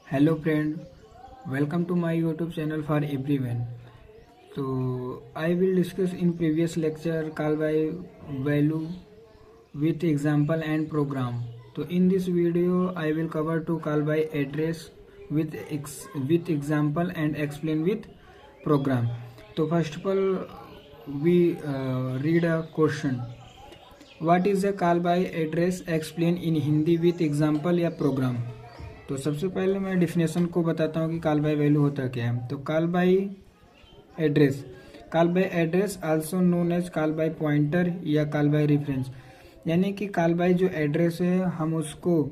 Hello friend, welcome to my YouTube channel for everyone. So I will discuss in previous lecture call by value with example and program. So in this video I will cover to call by address with example and explain with program. So first of all we read a question. What is a call by address? Explain in Hindi with example या program. तो सबसे पहले मैं definition को बताता हूँ कि call by value होता क्या है। तो call by address also known as call by pointer या कॉल बाय रेफरेंस, यानी कि कॉल बाय जो एड्रेस है हम उसको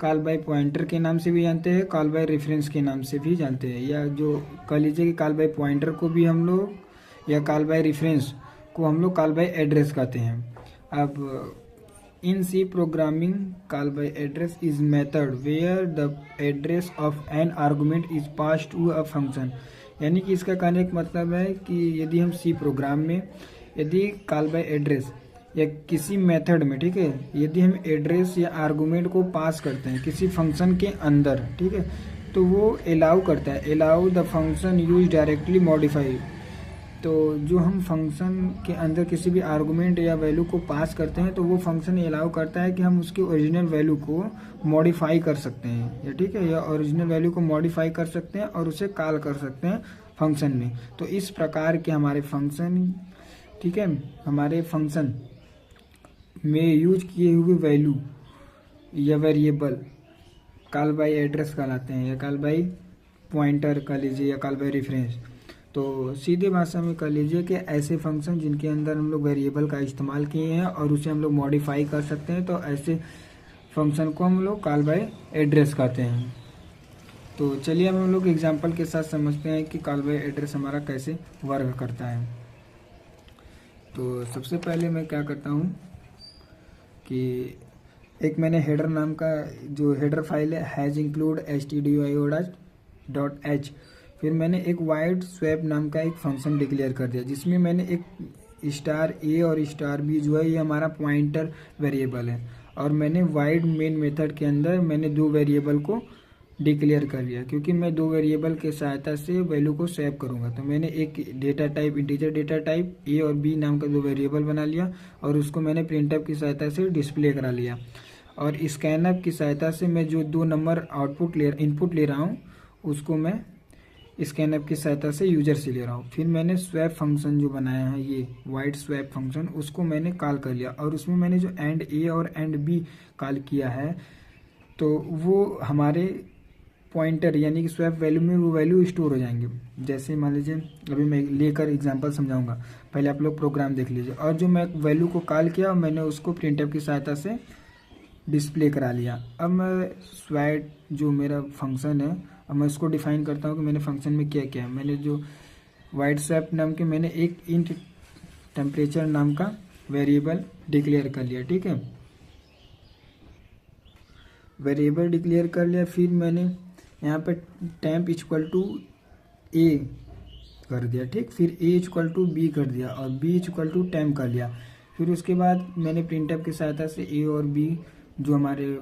कॉल बाय पॉइंटर के नाम से भी जानते हैं, कॉल बाय रेफरेंस के नाम से भी जानते हैं, या जो कह लीजिए कि कॉल बाय पॉइंटर को भी हम लोग या कॉल बाय रेफरेंस को हम लोग कॉल बाय एड्रेस कहते हैं। अब in C programming, call by address is method where the address of an argument is passed to a function। यानी कि इसका कहने का मतलब है कि यदि हम C प्रोग्राम में यदि कॉल बाय एड्रेस या किसी मेथड में, ठीक है, यदि हम एड्रेस या आर्गुमेंट को पास करते हैं किसी फंक्शन के अंदर, ठीक है, तो वो अलाउ करता है, allow the function use directly modify. तो जो हम फंक्शन के अंदर किसी भी आर्गुमेंट या वैल्यू को पास करते हैं तो वो फंक्शन ये अलाउ करता है कि हम उसकी ओरिजिनल वैल्यू को मॉडिफाई कर सकते हैं, या ठीक है, या ओरिजिनल वैल्यू को मॉडिफाई कर सकते हैं और उसे कॉल कर सकते हैं फंक्शन में। तो इस प्रकार के हमारे फंक्शन, ठीक है, हमारे फंक्शन में यूज किए हुए वैल्यू या वेरिएबल कॉल बाय एड्रेस कहलाते हैं, या कॉल बाय पॉइंटर कह लीजिए, या कॉल बाय रेफरेंस। तो सीधे भाषा में कह लीजिए कि ऐसे फंक्शन जिनके अंदर हम लोग वेरिएबल का इस्तेमाल किए हैं और उसे हम लोग मॉडिफाई कर सकते हैं, तो ऐसे फंक्शन को हम लोग कॉल बाय एड्रेस कहते हैं। तो चलिए अब हम लोग एग्जांपल के साथ समझते हैं कि कॉल बाय एड्रेस हमारा कैसे वर्क करता है। तो सबसे पहले मैं क्या करता हूँ कि एक मैंने हेडर नाम का जो हेडर फाइल है हैज इंक्लूड stdio.h, फिर मैंने एक वाइड स्वैप नाम का एक फंक्शन डिक्लेयर कर दिया जिसमें मैंने एक स्टार ए और स्टार बी जो है ये हमारा पॉइंटर वेरिएबल है, और मैंने वाइड मेन मेथड के अंदर मैंने दो वेरिएबल को डिक्लेयर कर लिया, क्योंकि मैं दो वेरिएबल के सहायता से वैल्यू को सेव करूंगा। तो मैंने एक data type integer data type A और बी नाम का दो वेरिएबल बना लिया और उसको मैंने प्रिंटअप की सहायता से डिस्प्ले करा लिया, और स्कैनअप की सहायता से मैं जो दो नंबर इनपुट ले रहा हूँ उसको मैं स्कैनअप की सहायता से यूजर से ले रहा हूँ। फिर मैंने स्वैप फंक्शन जो बनाया है ये वाइड स्वैप फंक्शन, उसको मैंने कॉल कर लिया, और उसमें मैंने जो एंड ए और एंड बी कॉल किया है तो वो हमारे पॉइंटर यानी कि स्वैप वैल्यू में वो वैल्यू स्टोर हो जाएंगे। जैसे मान लीजिए अभी मैं लेकर एग्जांपल समझाऊंगा, पहले आप लोग प्रोग्राम देख लीजिए। और जो मैं वैल्यू को कॉल किया और मैंने उसको प्रिंटअप की सहायता से डिस्प्ले करा लिया। अब मैं स्वैप जो मेरा फंक्शन है, अब मैं उसको डिफाइन करता हूँ कि मैंने फंक्शन में क्या क्या है। मैंने जो वाइड स्वैप नाम के मैंने एक इंट टेम्परेचर नाम का वेरिएबल डिक्लेयर कर लिया, ठीक है, वेरिएबल डिक्लेयर कर लिया। फिर मैंने यहाँ पर टेम्प इक्वल टू ए कर दिया, ठीक, फिर ए इक्वल टू बी कर दिया और बी इक्वल टू टेम्प कर लिया। फिर उसके बाद मैंने प्रिंटअप की सहायता से ए और बी जो हमारे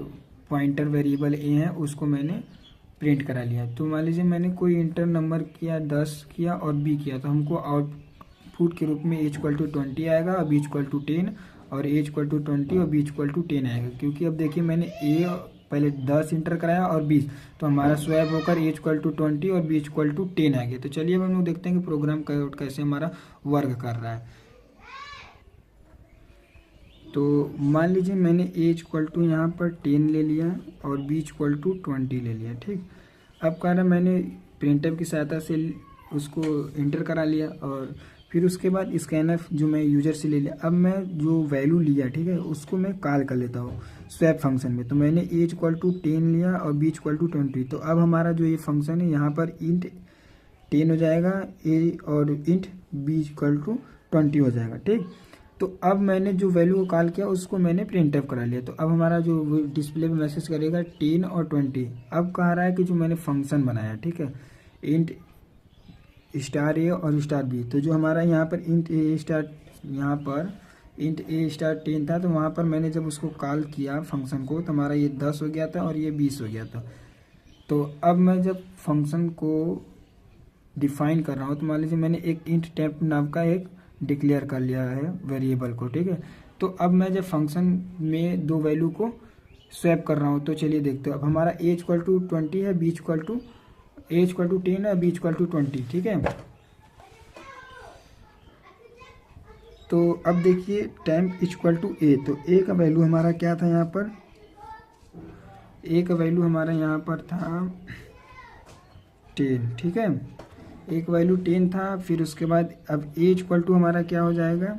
पॉइंटर वेरिएबल ए हैं उसको मैंने प्रिंट करा लिया। तो मान लीजिए मैंने कोई इंटर नंबर किया 10 किया और बी किया, तो हमको आउटपुट के रूप में ए इक्वल टू 20 आएगा और बी इक्वल टू 10, और ए इक्वल टू 20 और बी इक्वल टू 10 आएगा, क्योंकि अब देखिए मैंने ए पहले 10 इंटर कराया और 20, तो हमारा स्वैप होकर ए इक्वल टू 20 और बी इक्वल टू 10 आ गया। तो चलिए अब हम लोग देखते हैं कि प्रोग्राम कैसे हमारा वर्क कर रहा है। तो मान लीजिए मैंने ए इक्वल टू यहाँ पर 10 ले लिया और बी इक्वल टू 20 ले लिया, ठीक। अब कह रहा मैंने प्रिंटअप की सहायता से उसको इंटर करा लिया और फिर उसके बाद स्कैनअप जो मैं यूजर से ले लिया। अब मैं जो वैल्यू लिया, ठीक है, उसको मैं कॉल कर लेता हूँ स्वैप फंक्शन में। तो मैंने ए इक्वल टू 10 लिया और बी इक्वल टू 20, तो अब हमारा जो ये फंक्शन है यहाँ पर इंट 10 हो जाएगा ए और इंट बी इक्वल टू 20 हो जाएगा, ठीक। तो अब मैंने जो वैल्यू को कॉल किया उसको मैंने प्रिंटअप करा लिया। तो अब हमारा जो डिस्प्ले पे मैसेज करेगा 10 और 20। अब कह रहा है कि जो मैंने फंक्शन बनाया, ठीक है, इंट स्टार ए और स्टार बी, तो जो हमारा यहाँ पर इंट ए स्टार यहाँ पर इंट ए स्टार 10 था, तो वहाँ पर मैंने जब उसको कॉल किया फंक्शन को तो हमारा ये 10 हो गया था और ये 20 हो गया था। तो अब मैं जब फंक्शन को डिफाइन कर रहा हूँ तो मान लीजिए मैंने एक इंट टेम्प नाम का एक डिक्लेयर कर लिया है वेरिएबल को, ठीक है। तो अब मैं जब फंक्शन में दो वैल्यू को स्वैप कर रहा हूँ तो चलिए देखते हो। अब हमारा a इक्वल टू 20 है, b equal to a equal to 10 है, b इक्वल टू 20, ठीक है। तो अब देखिए टेम्प इक्वल टू a, तो a का वैल्यू हमारा क्या था यहाँ पर, a का वैल्यू हमारा यहाँ पर था 10, ठीक है। एक वैल्यू 10 था। फिर उसके बाद अब a इक्वल टू हमारा क्या हो जाएगा,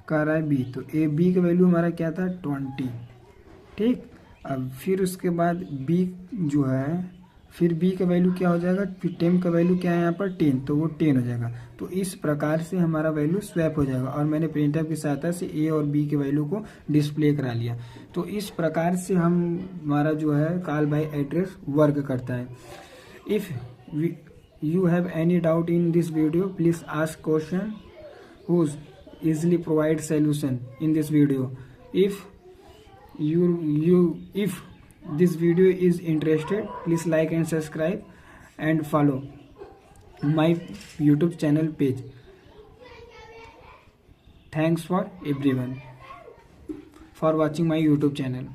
कह रहा है b, तो b का वैल्यू हमारा क्या था 20, ठीक। अब फिर उसके बाद b जो है, फिर b का वैल्यू क्या हो जाएगा, फिर टेम्प का वैल्यू क्या है यहाँ पर 10, तो वो 10 हो जाएगा। तो इस प्रकार से हमारा वैल्यू स्वैप हो जाएगा और मैंने प्रिंटफ की सहायता से a और b के वैल्यू को डिस्प्ले करा लिया। तो इस प्रकार से हमारा जो है कॉल बाय एड्रेस वर्क करता है। If you have any doubt in this video, please ask question whose easily provide solution in this video. If if this video is interested, please like and subscribe and follow my YouTube channel page. Thanks for everyone for watching my YouTube channel.